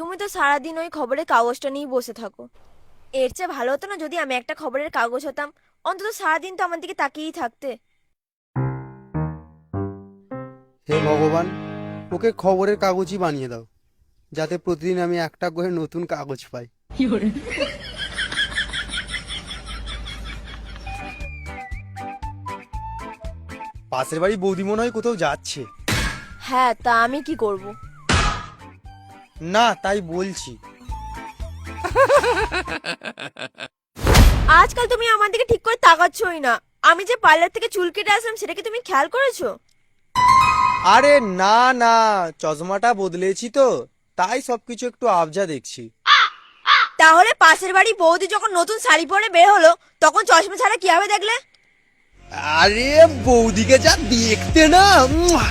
তুমি তো সারাদিন ওই খবরের কাগজটা নিয়েই বসে থাকো। এর চেয়ে ভালো হতো না যদি আমি একটা খবরের কাগজ হতাম, অন্তত সারাদিন তো আমার দিকে তাকিয়েই থাকতে। হে ভগবান, ওকে খবরের কাগজই বানিয়ে দাও, যাতে প্রতিদিন আমি একটা করে নতুন কাগজ পাই। পাশের বাড়ি বৌদি মনে হয় কোথাও যাচ্ছে। হ্যাঁ, তা আমি কি করব? না, তাই বলছি। আজকাল তুমি আমার দিকে ঠিক করে তাকাচ্ছই না। আমি যে পার্লার থেকে চুল কেটে আসলাম সেটা কি তুমি খেয়াল করেছো? আরে না না, চশমাটা বদলেছি তো, তাই সবকিছু একটু আবজা দেখছি। তাহলে পাশের বাড়ি বৌদি যখন নতুন শাড়ি পরে বের হলো তখন চশমা ছাড়া কিভাবে দেখলে? আরে বৌদিকে যা দেখতে না, উম্মুয়া।